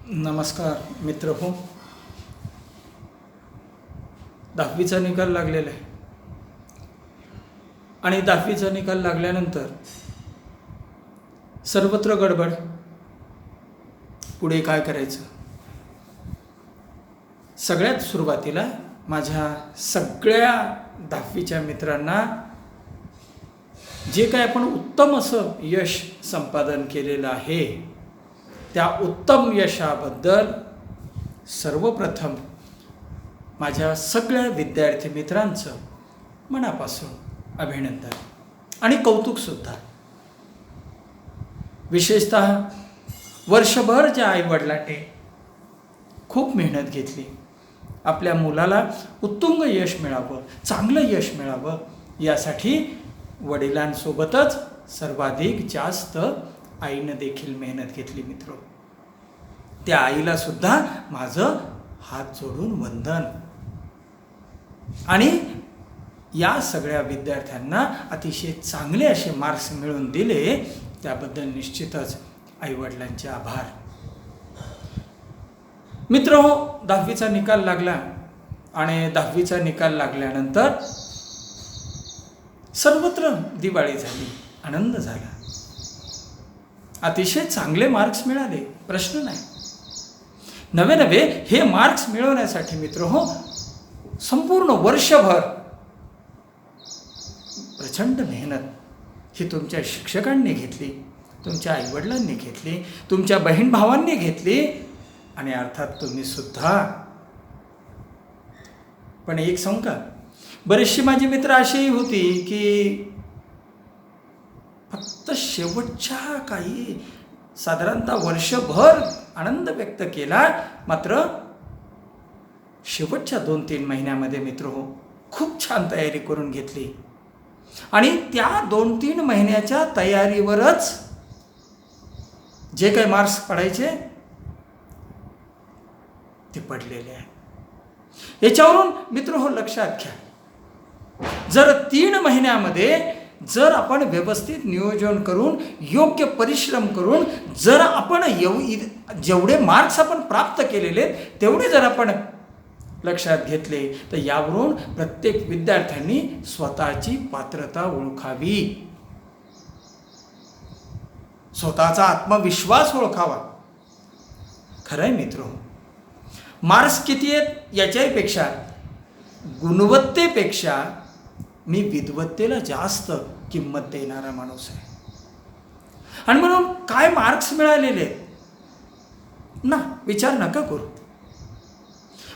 नमस्कार मित्र हो. 10वीचा निकाल लागलेला आहे आणि 10वीचा निकाल लागल्यानंतर सर्वत्र गडबड. पुढे काय करायचं? सगळ्यात सुरुवातीला माझ्या सगळ्या 10वीच्या मित्रांना जे काय आपण उत्तम असं यश संपादन केलेलं आहे त्या उत्तम यशाबद्दल सर्वप्रथम माझ्या सगळ्या विद्यार्थी मित्रांचं मनापासून अभिनंदन आणि कौतुकसुद्धा. विशेषतः वर्षभर ज्या आईवडिलांनी खूप मेहनत घेतली, आपल्या मुलाला उत्तुंग यश मिळावं, चांगलं यश मिळावं यासाठी वडिलांसोबतच सर्वाधिक जास्त आईनं देखील मेहनत घेतली. मित्र, त्या आईला सुद्धा माझं हात जोडून वंदन. आणि या सगळ्या विद्यार्थ्यांना अतिशय चांगले असे मार्क्स मिळवून दिले त्याबद्दल निश्चितच आईवडिलांचे आभार. मित्र हो, 10वीचा निकाल लागला आणि 10वीचा निकाल लागल्यानंतर सर्वत्र दिवाळी झाली, आनंद झाला, अतिशय चांगले मार्क्स मिळाले, प्रश्न नाही. नवे हे मार्क्स मिळवण्यासाठी मित्र हो संपूर्ण वर्षभर प्रचंड मेहनत ही तुमच्या शिक्षकांनी घेतली, तुमच्या आईवडिलांनी घेतली, तुमच्या बहीण भावांनी घेतली आणि अर्थात तुम्ही सुद्धा. पण एक सांगू का, बरेचशी माझी मित्र अशीही होती की फक्त शेवटच्या काही साधारणतः वर्षभर आनंद व्यक्त केला, मात्र शेवटच्या 2-3 महिन्यामध्ये मित्र हो खूप छान तयारी करून घेतली आणि त्या 2-3 महिन्याच्या तयारीवरच जे काही मार्क्स पडायचे ते पडलेले आहे. याच्यावरून मित्र हो लक्षात घ्या, जर 3 महिन्यामध्ये जर आपण व्यवस्थित नियोजन करून योग्य परिश्रम करून जर आपण जेवढे मार्क्स आपण प्राप्त केलेले तेवढे जर आपण लक्षात घेतले तर यावरून प्रत्येक विद्यार्थ्यांनी स्वतःची पात्रता ओळखावी, स्वतःचा आत्मविश्वास ओळखावा. खरं आहे मित्र, मार्क्स किती आहेत याच्यापेक्षा गुणवत्तेपेक्षा मी विद्वत्तेला जास्त किंमत देणारा माणूस आहे. आणि म्हणून काय मार्क्स मिळालेले ना विचार नका करू,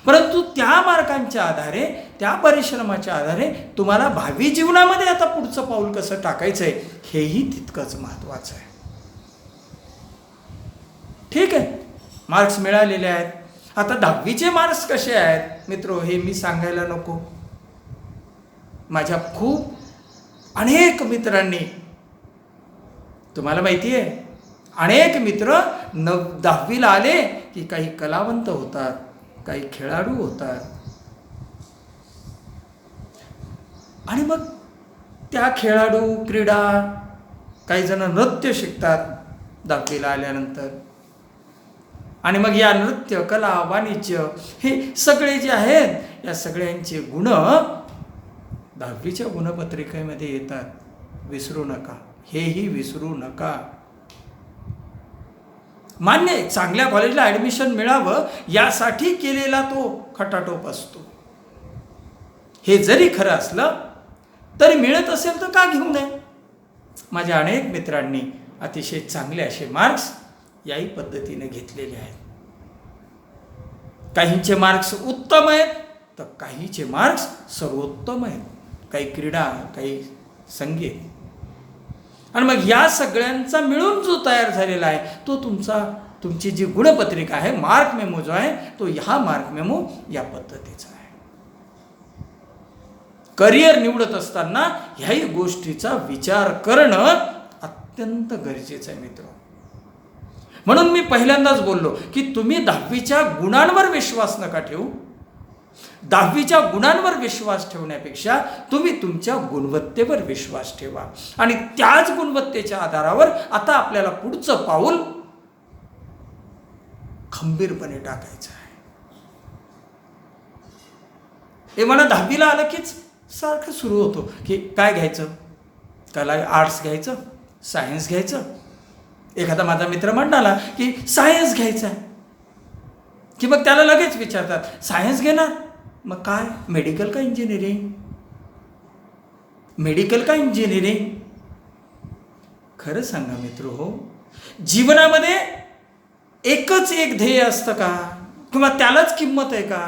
परंतु त्या मार्कांच्या आधारे, त्या परिश्रमाच्या आधारे तुम्हाला भावी जीवनामध्ये आता पुढचं पाऊल कसं टाकायचं आहे हेही तितकंच महत्त्वाचं आहे. ठीक आहे, मार्क्स मिळालेले आहेत. आता 10वीचे मार्क्स कसे आहेत मित्र हे मी सांगायला नको. माझ्या खूप अनेक मित्रांनी, तुम्हाला माहिती आहे, अनेक मित्र 10वीला आले की काही कलावंत होतात, काही खेळाडू होतात आणि मग त्या खेळाडू, क्रीडा, काही जण नृत्य शिकतात 10वीला आल्यानंतर. आणि मग या नृत्य, कला, वाणिज्य हे सगळे जे आहेत या सगळ्यांचे गुण 10वीच्या गुणपत्रिकेमध्ये येतात. विसरू नका, हेही विसरू नका. मान्य आहे, चांगल्या कॉलेजला ॲडमिशन मिळावं यासाठी केलेला तो खटाटोप असतो. हे जरी खरं असलं तरी मिळत असेल तर का घेऊ नये. माझ्या अनेक मित्रांनी अतिशय चांगले असे मार्क्स याही पद्धतीने घेतलेले आहेत. काहींचे मार्क्स उत्तम आहेत तर काहींचे मार्क्स सर्वोत्तम आहेत, काही क्रीडा, काही संगीत. आणि मग या सगळ्यांचा मिळून जो तयार झालेला आहे तो तुमची जी गुणपत्रिका आहे, मार्क मेमो जो आहे तो ह्या मार्क मेमो या पद्धतीचा आहे. करिअर निवडत असताना ह्याही गोष्टीचा विचार करणं अत्यंत गरजेचं आहे मित्र. म्हणून मी पहिल्यांदाच बोललो की तुम्ही 10वीच्या गुणांवर विश्वास नका ठेवू. 10वीच्या गुणांवर विश्वास ठेवण्यापेक्षा तुम्ही तुमच्या गुणवत्तेवर विश्वास ठेवा आणि त्याच गुणवत्तेच्या आधारावर आता आपल्याला पुढचं पाऊल खंबीरपणे टाकायचं आहे. हे मला 10वीला आलं कीच सारखं सुरू होतो की काय घ्यायचं, कला आर्ट्स घ्यायचं, सायन्स घ्यायचं. एखादा माझा मित्र म्हणाला की सायन्स घ्यायचं आहे, की मग त्याला लगेच विचारतात सायन्स घेणार मग काय, मेडिकल का इंजिनिअरिंग, मेडिकल का इंजिनिअरिंग. खरं सांगा मित्र हो, जीवनामध्ये एकच एक ध्येय असतं का, किंवा त्यालाच किंमत आहे का?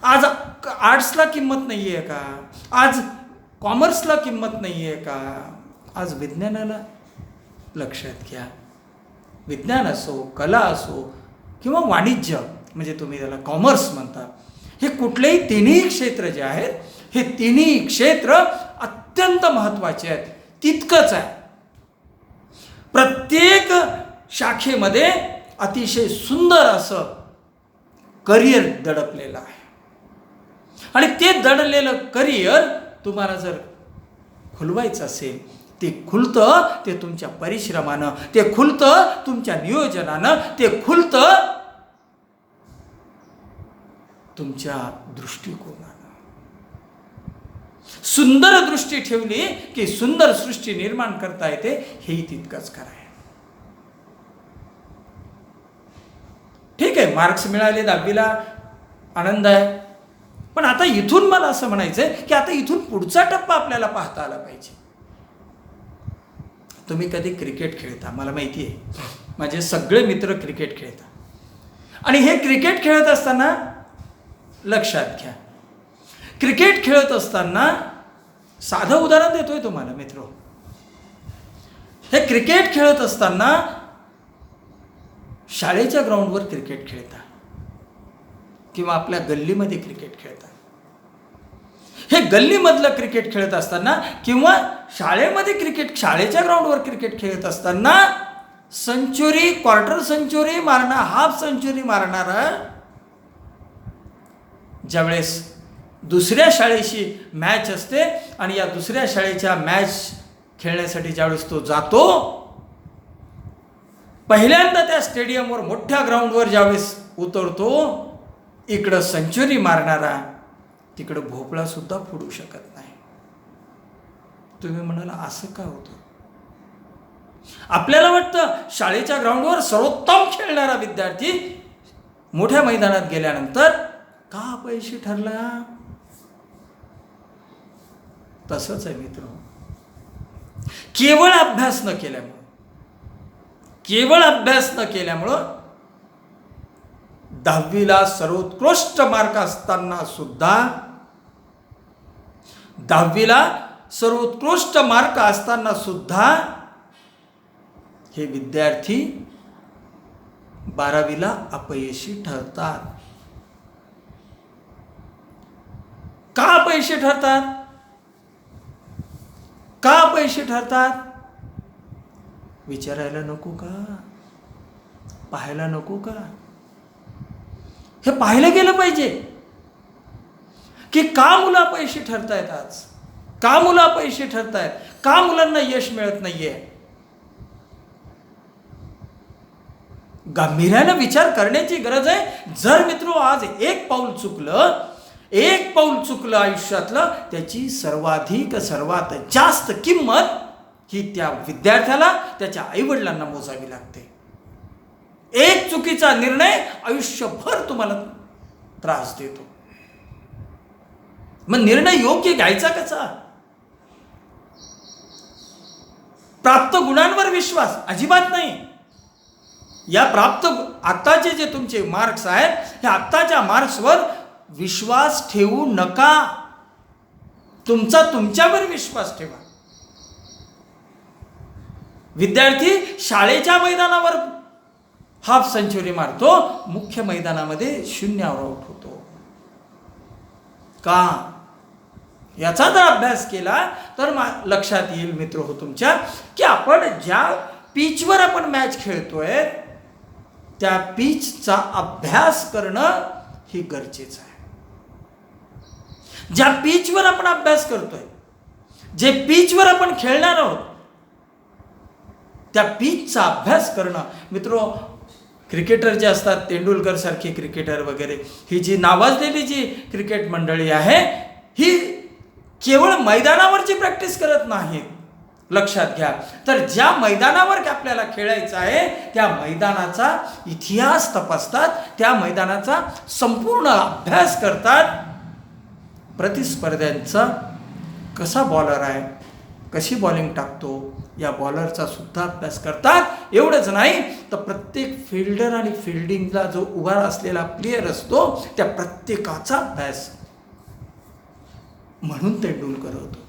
आज आर्ट्सला किंमत नाही आहे का, आज कॉमर्सला किंमत नाही आहे का, आज विज्ञानाला. लक्षात घ्या, विज्ञान असो, कला असो किंवा वाणिज्य, म्हणजे तुम्ही त्याला कॉमर्स म्हणता, हे कुठलेही तिन्ही क्षेत्र जे आहेत, हे तिन्ही क्षेत्र अत्यंत महत्त्वाचे आहेत. तितकंच आहे, प्रत्येक शाखेमध्ये अतिशय सुंदर असं करिअर दडपलेलं आहे. आणि ते दडलेलं करिअर तुम्हाला जर खुलवायचं असेल, ते खुलतं ते तुमच्या परिश्रमानं, ते खुलतं तुमच्या नियोजनानं, ते खुलतं तुमच्या दृष्टिकोनानं. सुंदर दृष्टी ठेवली की सुंदर सृष्टी निर्माण करता येते, हेही तितकंच कराय. ठीक आहे, मार्क्स मिळाले 10वीला, आनंद आहे. पण आता इथून मला असं म्हणायचं आहे की आता इथून पुढचा टप्पा आपल्याला पाहता आला पाहिजे. तुम्ही कधी क्रिकेट खेळता, मला माहिती आहे, माझे सगळे मित्र क्रिकेट खेळतात. आणि हे क्रिकेट खेळत असताना लक्षात घ्या, क्रिकेट खेळत असताना साधं उदाहरण देतोय तुम्हाला मित्र. हे क्रिकेट खेळत असताना शाळेच्या ग्राउंडवर क्रिकेट खेळता किंवा आपल्या गल्लीमध्ये क्रिकेट खेळता. हे गल्लीमधलं क्रिकेट खेळत असताना किंवा शाळेमध्ये क्रिकेट, शाळेच्या ग्राउंडवर क्रिकेट खेळत असताना सेंचुरी, क्वार्टर सेंचुरी मारणार, हाफ सेंचुरी मारणारा ज्यावेळेस दुसऱ्या शाळेशी मॅच असते आणि या दुसऱ्या शाळेच्या मॅच खेळण्यासाठी ज्यावेळेस तो जातो, पहिल्यांदा त्या स्टेडियमवर मोठ्या ग्राउंडवर ज्यावेळेस उतरतो, इकडं सेंचुरी मारणारा तिकडं भोपळा सुद्धा फोडू शकत नाही. तुम्ही म्हणाला असं का होतं? आपल्याला वाटतं शाळेच्या ग्राउंडवर सर्वोत्तम खेळणारा विद्यार्थी मोठ्या मैदानात गेल्यानंतर का अपयशी ठरला. तसंच आहे मित्र, केवळ अभ्यास न केल्यामुळं, केवळ अभ्यास न केल्यामुळं 10वीला सर्वोत्कृष्ट मार्क असताना सुद्धा, 10वीला सर्वोत्कृष्ट मार्क असताना सुद्धा हे विद्यार्थी 12वीला अपयशी ठरतात. का अपयशी ठरतात? का अपयशी ठरतात? विचारायला नको का? पाहायला नको का? हे पाहिलं गेलं पाहिजे की का मुलं अपयशी ठरतायत आज, का मुलं अपयशी ठरतायत, का मुलांना यश मिळत नाहीये. गांभीर्याने विचार करण्याची गरज आहे. जर मित्रो आज एक पाऊल चुकलं आयुष्यातलं, त्याची सर्वात जास्त किंमत ही त्या विद्यार्थ्याला, त्याच्या आईवडिलांना मोजावी लागते. एक चुकीचा निर्णय आयुष्यभर तुम्हाला त्रास देतो. मग निर्णय योग्य घ्यायचा कसा? प्राप्त गुणांवर विश्वास अजिबात नाही. या प्राप्त आत्ताचे जे तुमचे मार्क्स आहेत, ह्या आत्ताच्या मार्क्सवर विश्वास ठेवू नका. तुमच्यावर विश्वास ठेवा. विद्यार्थी शाळेच्या मैदानावर हाफ सेंचुरी मारतो, मुख्य मैदानामध्ये 0 आउट होतो. का? याचा जर अभ्यास केला तर लक्षात येईल मित्र हो तुमच्या, की आपण ज्या पिचवर आपण मॅच खेळतोय त्या पिचचा अभ्यास करणं हे गरजेचं आहे. ज्या पिचवर आपण अभ्यास करतोय, जे पिचवर आपण खेळणार आहोत, त्या पिचचा अभ्यास करणं मित्रो क्रिकेटर जे असतात, तेंडुलकर सारखी क्रिकेटर वगैरे, ही जी नावाजलेली जी क्रिकेट मंडळी आहे, ही केवळ मैदानावरची प्रॅक्टिस करत नाहीत. लक्षात घ्या. तर ज्या मैदानावर आपल्याला खेळायचं आहे त्या मैदानाचा इतिहास तपासतात, त्या मैदानाचा संपूर्ण अभ्यास करतात. प्रतिस्पर्ध्यांचा कसा बॉलर आहे, कशी बॉलिंग टाकतो, या बॉलरचा सुद्धा अभ्यास करतात. एवढंच नाही तर प्रत्येक फिल्डर आणि फिल्डिंगला जो उभा असलेला प्लेयर असतो त्या प्रत्येकाचा अभ्यास. म्हणून तेंडुलकर होतो.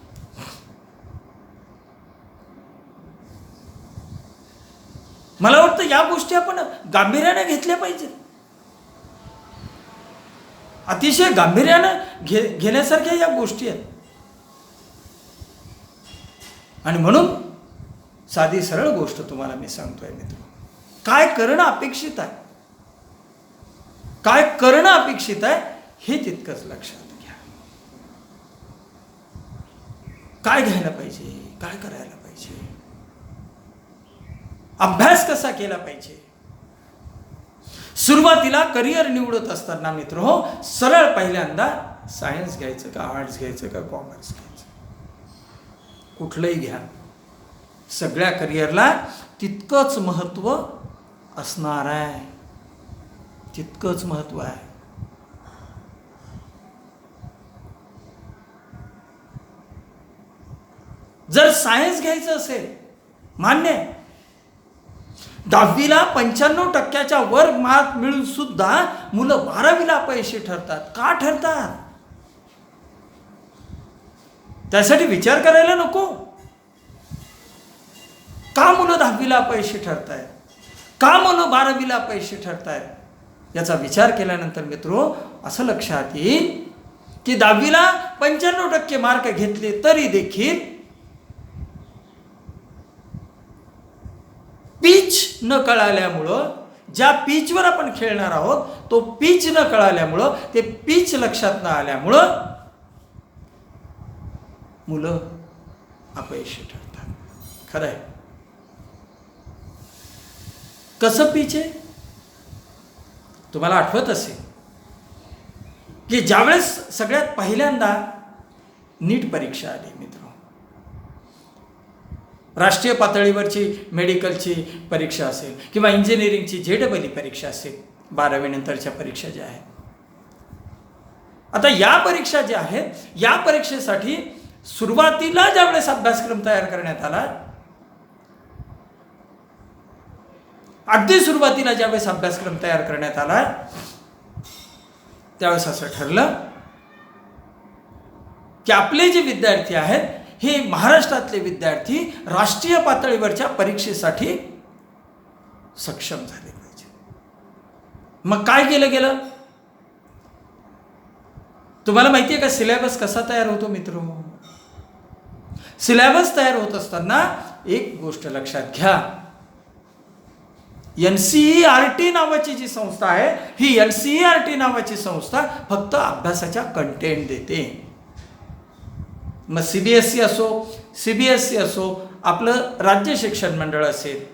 मला वाटतं या गोष्टी आपण गांभीर्याने घेतल्या पाहिजेत. अतिशय गांभीर्यानं घेण्यासारख्या या गोष्टी आहेत. आणि म्हणून साधी सरळ गोष्ट तुम्हाला मी सांगतोय मित्र, काय करणं अपेक्षित आहे, काय करणं अपेक्षित आहे हे तितकंच लक्षात घ्या. काय घ्यायला पाहिजे, काय करायला पाहिजे, अभ्यास कसा केला पाहिजे. सुरुवातीला करिअर निवडत असताना मित्र हो, सरळ पहिल्यांदा सायन्स घ्यायचं का आर्ट्स घ्यायचं का कॉमर्स घ्यायचं, कुठलंही घ्या, सगळ्या करिअरला तितकंच महत्त्व असणार आहे, तितकंच महत्त्व आहे. जर सायन्स घ्यायचं असेल, मान्य आहे, 10वीला 95% वर मार्क मिळून सुद्धा मुलं 12वीला अपयशी ठरतात. का ठरतात? त्यासाठी विचार करायला नको. का मुलं 10वीला अपयशी ठरतायत, का मुलं 12वीला अपयशी ठरतायत, याचा विचार केल्यानंतर मित्रो असं लक्षात येईल की 10वीला 95% मार्क घेतले तरी देखील पिच न कळाल्यामुळं, ज्या पिचवर आपण खेळणार आहोत तो पिच न कळाल्यामुळं, ते पिच लक्षात न आल्यामुळं मुलं अपयशी ठरतात. खरं आहे. कसं पिच आहे तुम्हाला आठवत असेल की ज्यावेळेस सगळ्यात पहिल्यांदा नीट परीक्षा आली मित्र, राष्ट्रीय पातळीवरची मेडिकलची परीक्षा असेल किंवा इंजिनिअरिंगची JEE परीक्षा असेल, 12वी नंतरच्या परीक्षा ज्या आहेत. आता या परीक्षा ज्या आहेत, या परीक्षेसाठी सुरुवातीला ज्यावेळेस अभ्यासक्रम तयार करण्यात आला, अगदी सुरुवातीला ज्यावेळेस अभ्यासक्रम तयार करण्यात आला त्यावेळेस असं ठरलं की आपले जे विद्यार्थी आहेत हे महाराष्ट्रातले विद्यार्थी राष्ट्रीय पातळीवरच्या परीक्षेसाठी सक्षम झाले पाहिजे. मग काय केलं गेलं तुम्हाला माहिती आहे का? सिलेबस कसा तयार होतो मित्र? सिलेबस तयार होत असताना एक गोष्ट लक्षात घ्या, NCERT नावाची जी संस्था आहे, ही NCERT नावाची संस्था फक्त अभ्यासाच्या कंटेंट देते. मग CBSE असो, CBSE असो, आपलं राज्य शिक्षण मंडळ असेल,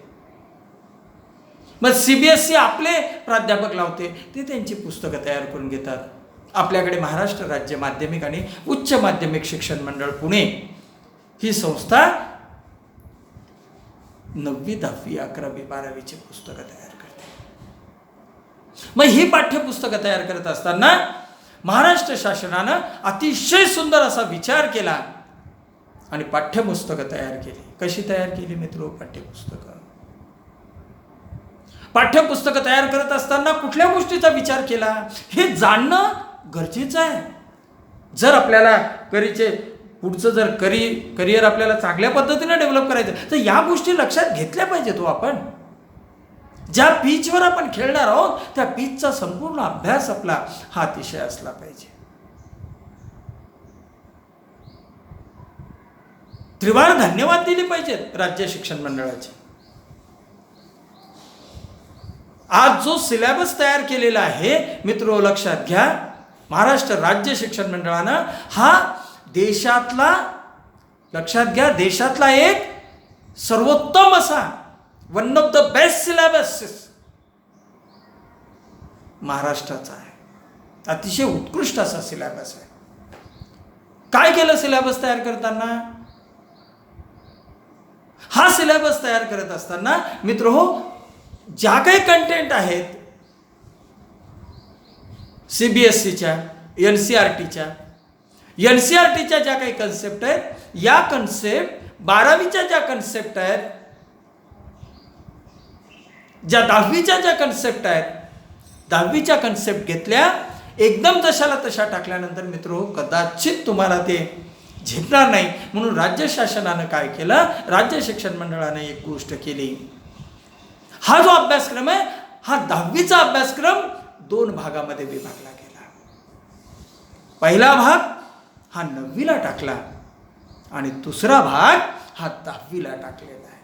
मग CBSE आपले प्राध्यापक लावते, ते त्यांची पुस्तकं तयार करून घेतात. आपल्याकडे महाराष्ट्र राज्य माध्यमिक आणि उच्च माध्यमिक शिक्षण मंडळ पुणे ही संस्था 9वी, 10वी, 11वी, 12वीची पुस्तकं तयार करते. मग ही पाठ्यपुस्तकं तयार करत असताना महाराष्ट्र शासनानं अतिशय सुंदर असा विचार केला आणि पाठ्यपुस्तकं तयार केली. कशी तयार केली मित्रो? पाठ्यपुस्तकं तयार करत असताना कुठल्या गोष्टीचा विचार केला हे जाणणं गरजेचं आहे. जर आपल्याला पुढचं जर करिअर आपल्याला चांगल्या पद्धतीने डेव्हलप करायचं तर या गोष्टी लक्षात घेतल्या पाहिजेत. आपण ज्या पिचवर आपण खेळणार आहोत त्या पिचचा संपूर्ण अभ्यास आपला हा अतिशय असला पाहिजे. त्रिवार धन्यवाद दिले पाहिजेत राज्य शिक्षण मंडळाचे. आज जो सिलेबस तयार केलेला आहे मित्रो लक्षात घ्या, महाराष्ट्र राज्य शिक्षण मंडळानं हा देशातला, लक्षात घ्या, देशातला एक सर्वोत्तम असा one of the best syllabus महाराष्ट्राचा आहे. अतिशय उत्कृष्ट असा सिलेबस आहे. काय केलं सिलेबस तयार करताना? हा सिलेबस तयार करत असताना मित्रहो, ज्या काही कंटेंट आहेत CBSEच्या, NCERTच्या ज्या काही कन्सेप्ट आहेत, या कन्सेप्ट 12वीच्या ज्या कन्सेप्ट आहेत, ज्या 10वीच्या ज्या कन्सेप्ट आहेत, 10वीच्या कन्सेप्ट घेतल्या, एकदम जशाला तशा टाकल्यानंतर मित्र कदाचित तुम्हाला ते झेपणार नाही. म्हणून राज्य शासनानं काय केलं, राज्य शिक्षण मंडळाने एक गोष्ट केली. हा जो अभ्यासक्रम आहे, हा 10वीचा अभ्यासक्रम 2 भागामध्ये विभागला गेला. पहिला भाग हा 9वीला टाकला आणि दुसरा भाग हा 10वीला टाकलेला आहे.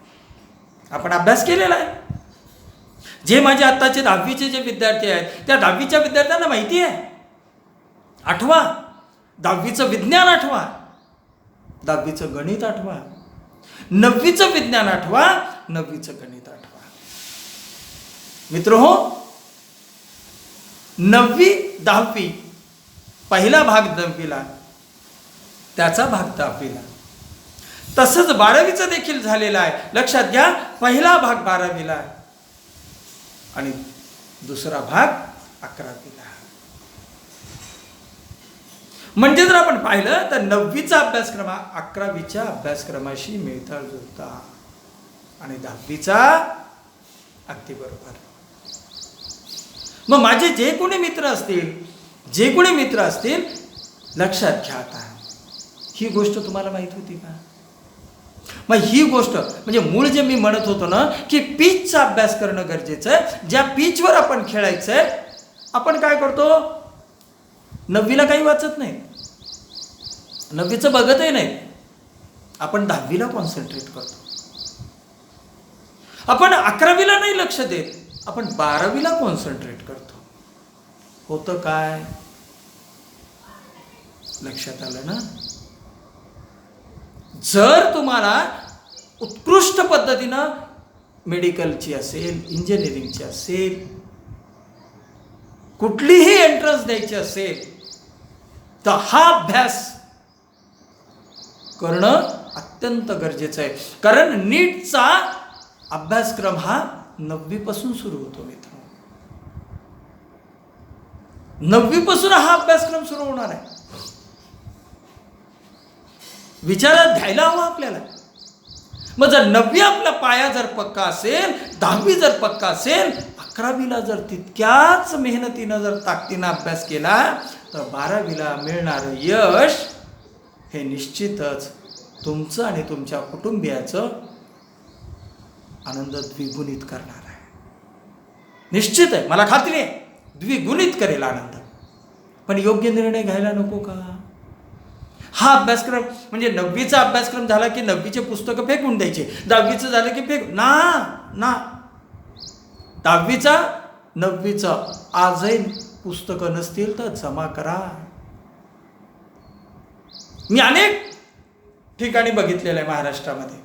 आपण अभ्यास केलेला आहे. जे माझे आत्ताचे 10वीचे जे विद्यार्थी आहेत, त्या 10वीच्या विद्यार्थ्यांना माहिती आहे. आठवा, 10वीचं विज्ञान आठवा, 10वीचं गणित आठवा, 9वीचं विज्ञान आठवा, 9वीचं गणित आठवा. मित्रहो, 9वी 10वी पहिला भाग 9वीला, त्याचा भाग 10वीला. तसंच 12वीचं देखील झालेलं आहे. लक्षात घ्या, पहिला भाग 12वीला आणि दुसरा भाग 11वीला. म्हणजे जर आपण पाहिलं तर 9वीचा अभ्यासक्रम 11वीच्या अभ्यासक्रमाशी मिळता जुळता आणि 10वीचा अगदी बरोबर. मग माझे जे कोणी मित्र असतील लक्षात घ्या. आता ही गोष्ट तुम्हाला माहित होती का? मग ही गोष्ट म्हणजे मूळ जे मी म्हणत होतो ना, की पिचचा अभ्यास करणं गरजेचं आहे. ज्या पिचवर आपण खेळायचंय, आपण काय करतो, 9वीला काही वाचत नाही, 9वीचं बघतही नाही. आपण 10वीला कॉन्सन्ट्रेट करतो. आपण 11वीला नाही लक्ष देत, आपण 12वीला कॉन्सन्ट्रेट करतो. होतं काय? लक्षात आलं ना? जर तुम्हाला उत्कृष्ट पद्धतीनं मेडिकलची असेल, इंजिनिअरिंगची असेल, कुठलीही एंट्रन्स द्यायची असेल, तर हा अभ्यास करणं अत्यंत गरजेचं आहे. कारण नीटचा अभ्यासक्रम हा 9वी पासून सुरू होतो मित्र. 9वी पासून हा अभ्यासक्रम सुरू होणार आहे. विचारात घ्यायला हवा आपल्याला. मग जर 9वी आपला पाया जर पक्का असेल, 10वी जर पक्का असेल, 11वीला जर तितक्याच मेहनतीनं जर ताकदीनं अभ्यास केला, तर 12वीला मिळणारं यश हे निश्चितच तुमचं आणि तुमच्या कुटुंबियाचं आनंद द्विगुणित करणार आहे. निश्चित आहे, मला खात्री आहे, द्विगुणित करेल आनंद. पण योग्य निर्णय घ्यायला नको का? हा अभ्यासक्रम म्हणजे 9वीचा अभ्यासक्रम झाला की 9वीचे पुस्तकं फेकून द्यायचे, 10वीचं झालं की फेक ना 10वीचा 9वीचं आजही पुस्तकं नसतील तर जमा करा. मी अनेक ठिकाणी बघितलेलं आहे महाराष्ट्रामध्ये,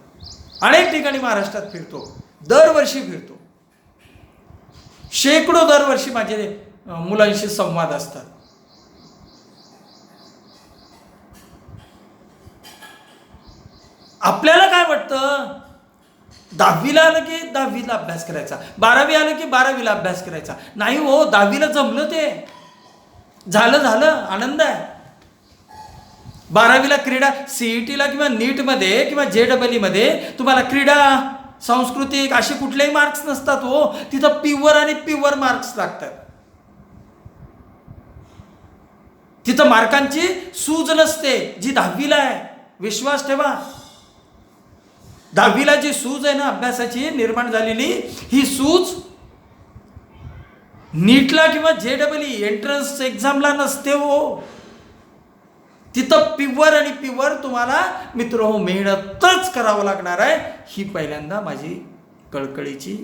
अनेक ठिकाणी महाराष्ट्रात फिरतो, दरवर्षी फिरतो. शेकडो दरवर्षी माझे मुलांशी संवाद असतात. आपल्याला काय वाटतं, 10वीला आलं की 10वीला अभ्यास करायचा, 12वी आलं की 12वीला अभ्यास करायचा. नाही हो, 10वीला जमलं, ते झालं, आनंद आहे. 12वीला क्रीडा, CETला किंवा नीटमध्ये किंवा JEE तुम्हाला क्रीडा, सांस्कृतिक असे कुठलेही मार्क्स नसतात हो. तिथं प्युअर मार्क्स लागतात. तिथं मार्कांची सूज नसते, जी 10वीला आहे. विश्वास ठेवा, 10वीला जी सूज आहे ना अभ्यासाची निर्माण झालेली, ही सूज नीटला किंवा JEE एंट्रन्स एक्झामला नसते हो. तिथं प्युअर तुम्हाला मित्र हो मेहनतच करावं लागणार आहे. ही पहिल्यांदा माझी कळकळीची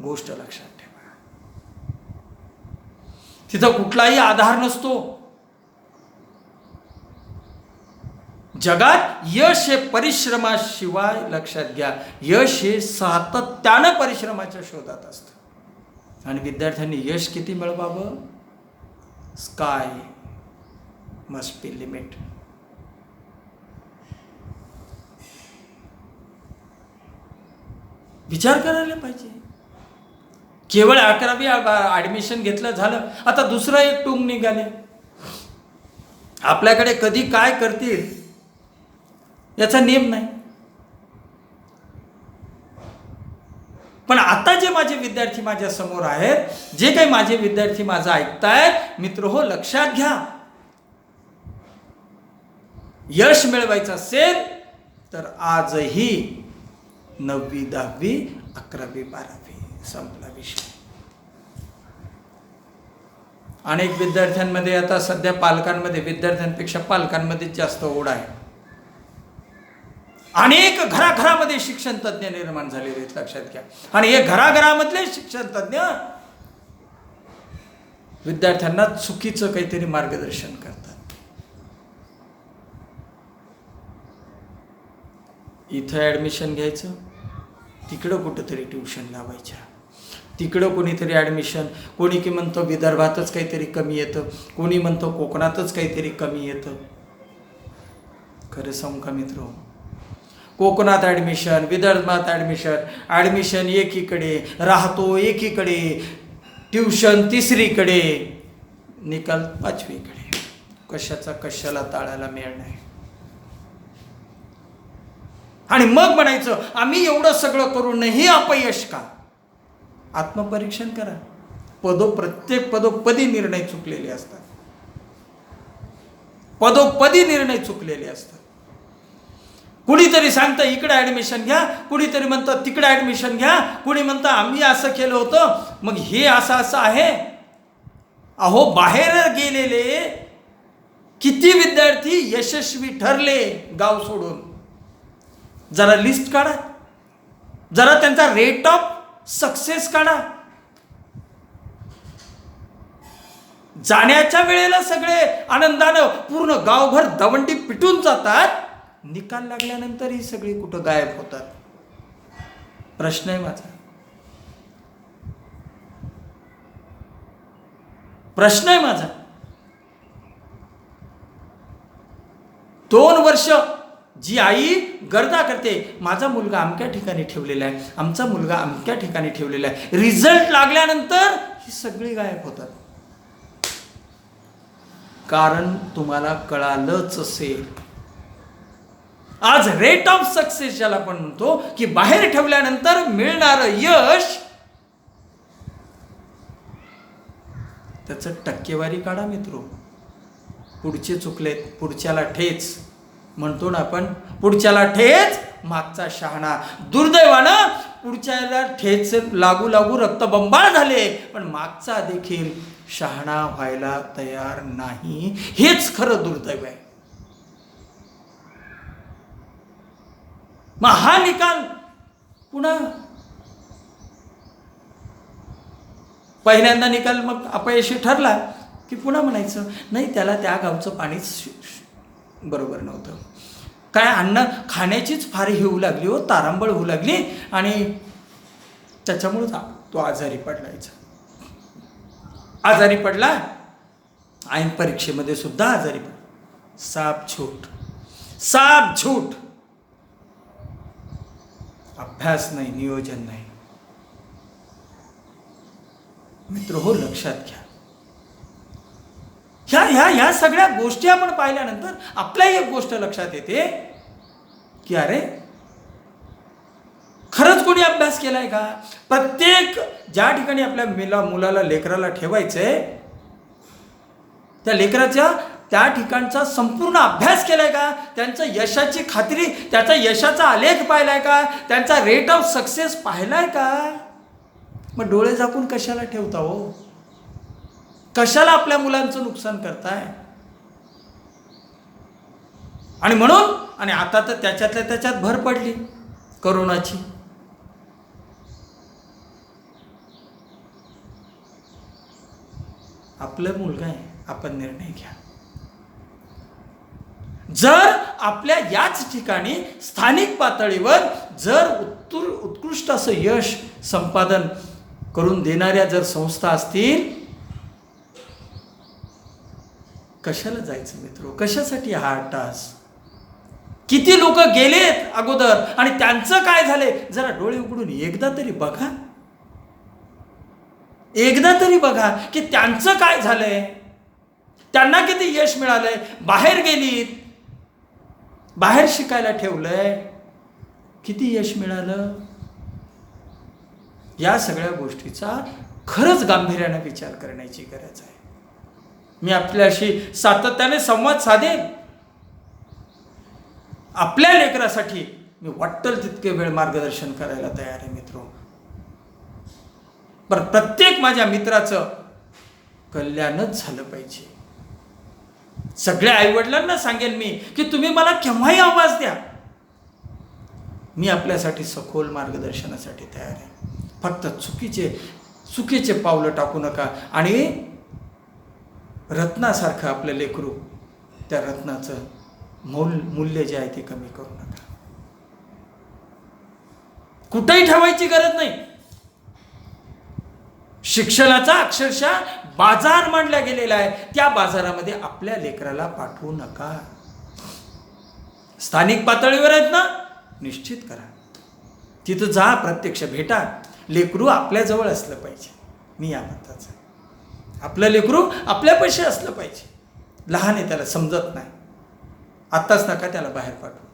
गोष्ट लक्षात ठेवा. तिथं कुठलाही आधार नसतो. जगात यश हे परिश्रमाशिवाय, लक्षात घ्या, यश हे सातत्यानं परिश्रमाच्या शोधात असतं. आणि विद्यार्थ्यांनी यश किती मिळवावं? Sky must be limit. विचार करायला पाहिजे. केवळ 11वी ॲडमिशन घेतलं झालं, आता दुसरं एक टुंग निघाले. आपल्याकडे कधी काय करतील याचा नेम नाही. पण आता जे माझे विद्यार्थी माझ्या समोर आहेत, जे काही माझे विद्यार्थी माझं ऐकतायत, मित्र हो लक्षात घ्या, यश मिळवायचं असेल तर आजही 9वी 10वी 11वी 12वी संपला विषय. अनेक विद्यार्थ्यांमध्ये आता सध्या पालकांमध्ये, विद्यार्थ्यांपेक्षा पालकांमध्ये जास्त ओढ आहे. अनेक घराघरामध्ये शिक्षण तज्ज्ञ निर्माण झालेले आहेत, लक्षात घ्या. आणि हे घराघरामधले शिक्षण तज्ज्ञ विद्यार्थ्यांना चुकीचं काहीतरी मार्गदर्शन करतात. इथं ॲडमिशन घ्यायचं, तिकडं कुठंतरी ट्युशन लावायच्या, तिकडं कोणीतरी ॲडमिशन, कोणी की म्हणतो विदर्भातच काहीतरी कमी येतं, कोणी म्हणतो कोकणातच काहीतरी कमी येतं. खरं सांगू का मित्र, कोकणात ॲडमिशन, विदर्भात ॲडमिशन एकीकडे, राहतो एकीकडे, ट्युशन तिसरीकडे, निकाल 5वीकडे. कशाचा कशाला ताळायला मिळणार नाही. आणि मग म्हणायचं आम्ही एवढं सगळं करूनही अपयश का? आत्मपरीक्षण करा. प्रत्येक पदोपदी निर्णय चुकलेले असतात. पदोपदी निर्णय चुकलेले असतात. कुणीतरी सांगतं इकडे ॲडमिशन घ्या, कुणीतरी म्हणतं तिकडे ॲडमिशन घ्या, कुणी म्हणतं आम्ही असं केलं होतं, मग हे असं आहे. अहो बाहेर गेलेले किती विद्यार्थी यशस्वी ठरले गाव सोडून. जरा लिस्ट काढा, जरा त्यांचा रेट ऑफ सक्सेस काढा. जाण्याच्या वेळेला सगळे आनंदानं पूर्ण गावभर दवंडी पिटून जातात, निकाल लागल्यानंतर ही सगळी कुठं गायब होतात. प्रश्न आहे माझा, प्रश्न आहे माझा. 2 वर्ष जी आई गर्दा करते, माझा मुलगा अमक्या ठिकाणी ठेवलेला आहे, आमचा मुलगा अमक्या ठिकाणी ठेवलेला आहे, रिझल्ट लागल्यानंतर ही सगळी गायब होतात. कारण तुम्हाला कळालंच असेल, आज रेट ऑफ सक्सेस ज्याला आपण म्हणतो की बाहेर ठेवल्यानंतर मिळणारं यश, त्याचं टक्केवारी काढा मित्रो. पुढचे चुकलेत, पुढच्याला ठेच म्हणतो ना आपण, पुढच्याला ठेच मागचा शहाणा. दुर्दैवानं पुढच्याला ठेच लागू लागू रक्तबंबाळ झाले, पण मागचा देखील शहाणा व्हायला तयार नाही. हेच खरं दुर्दैव आहे. मग हा निकाल पुन्हा पहिल्यांदा निकाल मग अपयशी ठरला की पुन्हा म्हणायचं नाही, त्याला त्या गावचं पाणीच बरोबर नव्हतं, काय अन्न खाण्याचीच फार ही होऊ लागली हो, तारांबळ होऊ लागली आणि त्याच्यामुळेच तो आजारी पडलायचा. आजारी पडला ऐन परीक्षेमध्ये सुद्धा आजारी पडला. साप झूट. अभ्यास नाही, नियोजन नाही. मित्र हो लक्षात घ्या. ह्या सगळ्या गोष्टी आपण पाहिल्यानंतर आपल्याही एक गोष्ट लक्षात येते की अरे खरंच कोणी अभ्यास केलाय का? प्रत्येक ज्या ठिकाणी आपल्या मुलाला लेकराला ठेवायचंय त्या लेकराच्या त्या ठिकाणचा संपूर्ण अभ्यास केलाय का? त्यांचं यशाची खात्री, त्याचा यशाचा आलेख पाहिलाय का? त्यांचा रेट ऑफ सक्सेस पाहिलाय का? मग डोळे झाकून कशाला ठेवता हो? कशाला आपल्या मुलांचं नुकसान करताय? आणि म्हणून आणि आता तर त्याच्यातल्या त्याच्यात भर पडली कोरोनाची. आपलं मुलगा आहे, आपण निर्णय घ्या. जर आपल्या याच ठिकाणी स्थानिक पातळीवर जर उत्कृष्ट असं यश संपादन करून देणाऱ्या जर संस्था असतील, कशाला जायचं मित्र? कशासाठी हा अट्टास? किती लोक गेलेत अगोदर आणि त्यांचं काय झालंय? जरा डोळे उघडून एकदा तरी बघा, एकदा तरी बघा की त्यांचं काय झालंय, त्यांना किती यश मिळालंय. बाहेर गेलीत, बाहेर शिकायला ठेवलंय, किती यश मिळालं. या सगळ्या गोष्टीचा खरंच गांभीर्याने विचार करण्याची गरज आहे. मी आपल्याशी सातत्याने संवाद साधेन. आपल्या लेकरासाठी मी वाटेल तितके वेळ मार्गदर्शन करायला तयार आहे मित्र. पण प्रत्येक माझ्या मित्राचं कल्याणच झालं पाहिजे. सगळ्या आईवडिलांना सांगेन मी की तुम्ही मला केव्हाही आवाज द्या, मी आपल्यासाठी सखोल मार्गदर्शनासाठी तयार आहे. फक्त चुकीचे पावलं टाकू नका आणि रत्नासारखं आपलं लेकरू, त्या रत्नाचं मूल्य जे आहे ते कमी करू नका. कुठेही ठेवायची गरज नाही. शिक्षणाचा अक्षरशः बाजार मांडला गेलेला आहे, त्या बाजारामध्ये आपल्या लेकराला पाठवू नका. स्थानिक पातळीवर आहेत ना, निश्चित करा, तिथं जा, प्रत्यक्ष भेटा. लेकरू आपल्याजवळ असलं पाहिजे. मी या मताचं. आपलं लेकरू आपल्यापाशी असलं पाहिजे. लहान आहे, त्याला समजत नाही, आत्ताच नका त्याला बाहेर पाठवू.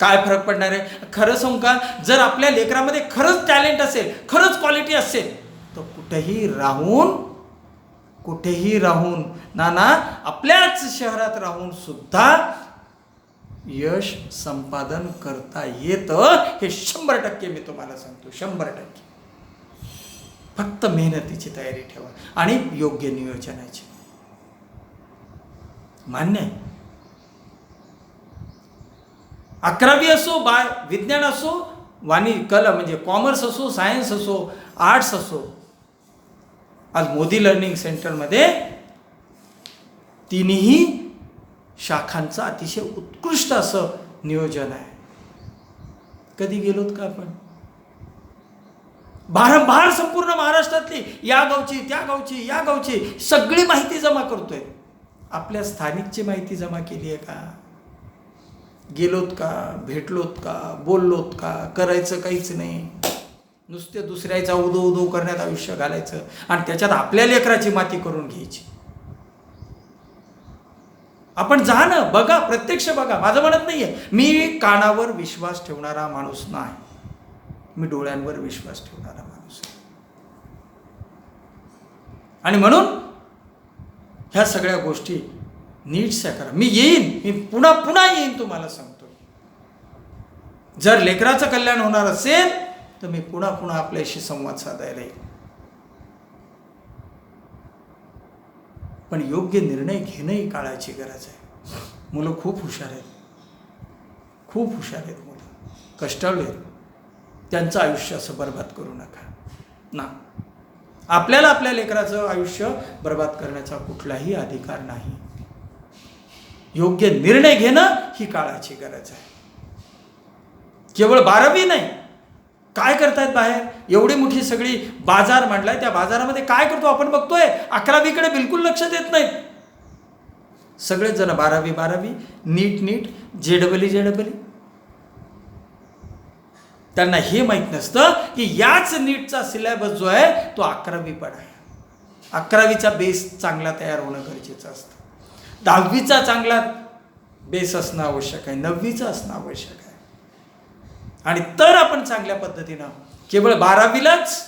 काय फरक पडणार आहे? खरं सांगू का, जर आपल्या लेकरामध्ये खरंच टॅलेंट असेल, खरंच क्वालिटी असेल, तर कुठेही राहून नाना आपल्याच शहरात राहून सुद्धा यश संपादन करता येतं. हे 100% मी तुम्हाला सांगतो, 100%. फक्त मेहनतीची तयारी ठेवा आणि योग्य नियोजनाची. मान्य आहे. 11वी असो, विज्ञान असो, कला म्हणजे कॉमर्स असो, सायन्स असो, आर्ट्स असो, आज मोदी लर्निंग सेंटरमध्ये तिन्ही शाखांचं अतिशय उत्कृष्ट असं नियोजन आहे. कधी गेलोत का आपण? भारंभार संपूर्ण महाराष्ट्रातली, या गावची, त्या गावची, या गावची सगळी माहिती जमा करतोय. आपल्या स्थानिकची माहिती जमा केली आहे का? गेलोत का? भेटलोत का? बोललोत का? करायचं काहीच नाही. नुसते दुसऱ्याचा उदो करण्यात आयुष्य घालायचं आणि त्याच्यात आपल्या लेकराची माती करून घ्यायची. आपण जा ना, बघा, प्रत्यक्ष बघा. माझं म्हणत नाहीये मी कानावर विश्वास ठेवणारा माणूस नाही, मी डोळ्यांवर विश्वास ठेवणारा माणूस आहे. आणि म्हणून ह्या सगळ्या गोष्टी नीटशा करा. मी येईन, मी पुन्हा येईन, तुम्हाला सांगतो. जर लेकराचं कल्याण होणार असेल तर मी पुन्हा आपल्याशी संवाद साधायला येईल. पण योग्य निर्णय घेणंही काळाची गरज आहे. मुलं खूप हुशार आहेत, खूप हुशार आहेत मुलं, कष्टाळू आहेत. त्यांचं आयुष्य असं बर्बाद करू नका ना. आपल्याला आपल्या लेकराचं आयुष्य बर्बाद करण्याचा कुठलाही अधिकार नाही. योग्य निर्णय घेणं ही काळाची गरज आहे. केवळ 12वी नाही, काय करतायत बाहेर? एवढी मोठी सगळी बाजार मांडलाय, त्या बाजारामध्ये काय करतो आपण बघतोय. 11वीकडे बिलकुल लक्ष देत नाहीत. सगळेच जण 12वी, नीट, जेडबली. त्यांना हे माहीत नसतं की याच नीटचा सिलेबस जो आहे तो 11वी पण आहे. 11वीचा बेस चांगला तयार होणं गरजेचं असतं. 10वीचा चांगला बेस असणं आवश्यक आहे, 9वीचा असणं आवश्यक आहे. आणि तर आपण चांगल्या पद्धतीनं, केवळ 12वीलाच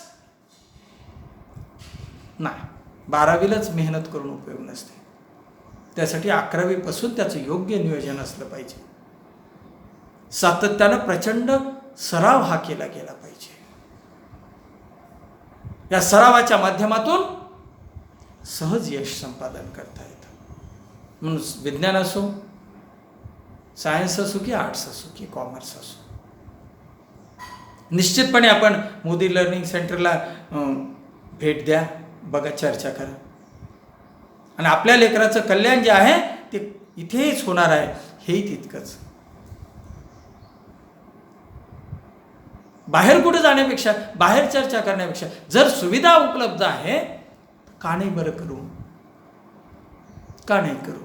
नाही, 12वीलाच मेहनत करून उपयोग नसते. त्यासाठी 11वीपासून त्याचं योग्य नियोजन असलं पाहिजे. सातत्यानं प्रचंड सराव हा केला गेला पाहिजे. या सरावाच्या माध्यमातून सहज यश संपादन करता येतं. म्हणून विज्ञान असो, सायन्स असो की आर्ट्स असो की कॉमर्स असो, निश्चितपणे आपण मोदी लर्निंग सेंटरला भेट द्या, बघा, चर्चा करा. आणि आपल्या लेकराचं कल्याण जे आहे ते इथेच होणार आहे, हेही तितकंच. बाहेर कुठे जाण्यापेक्षा, बाहेर चर्चा करण्यापेक्षा जर सुविधा उपलब्ध आहे, का नाही बरं करू? का नाही करू?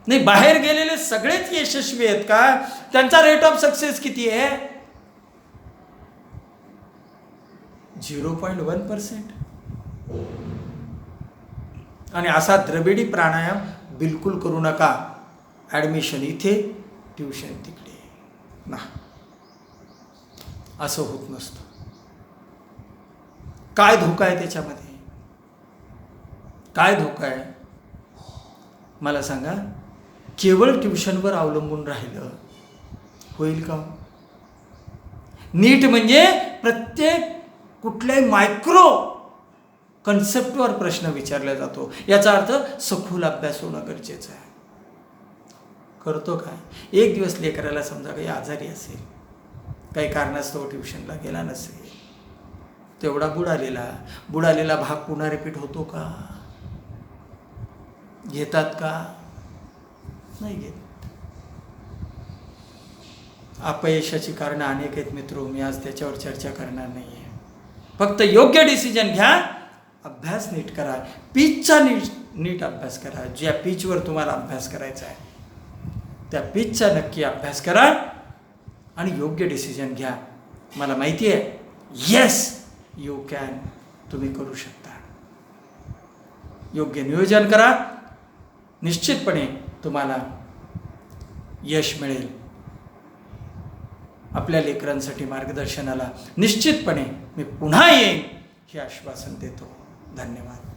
नाही, बाहेर गेलेले सगळेच यशस्वी आहेत का? त्यांचा रेट ऑफ सक्सेस किती आहे? 0.1%. आणि असा द्रविडी प्राणायाम बिलकुल करू नका. ॲडमिशन इथे, ट्युशन तिकडे ना, असं होत नसतं. काय धोका आहे त्याच्यामध्ये? काय धोका आहे मला सांगा? केवळ ट्युशनवर अवलंबून राहिलं होईल का? नीट म्हणजे प्रत्येक कुठल्याही मायक्रो कन्सेप्टवर प्रश्न विचारला जातो. याचा अर्थ सखोल अभ्यास होणं गरजेचं आहे. करतो काय? एक दिवस लेकराला समजा काही आजारी असेल, काही कारणास्तव ट्युशनला गेला नसेल, तेवढा बुडालेला भाग पुन्हा रिपीट होतो का? घेतात का? नाही घेत. अपयशाची कारणं अनेक आहेत मित्रो, मी आज त्याच्यावर चर्चा करणार नाही आहे. फक्त योग्य डिसिजन घ्या, अभ्यास नीट करा, पिचचा नीट अभ्यास करा. ज्या पिचवर तुम्हाला अभ्यास करायचा आहे त्या पिचचा नक्की अभ्यास करा आणि योग्य डिसिजन घ्या. मला माहिती आहे, येस यू कॅन, तुम्ही करू शकता. योग्य नियोजन करा, निश्चितपणे तुम्हाला यश मिळेल. आपल्या लेकरांसाठी मार्गदर्शनाला निश्चितपणे मी पुन्हा येईन हे आश्वासन देतो. धन्यवाद.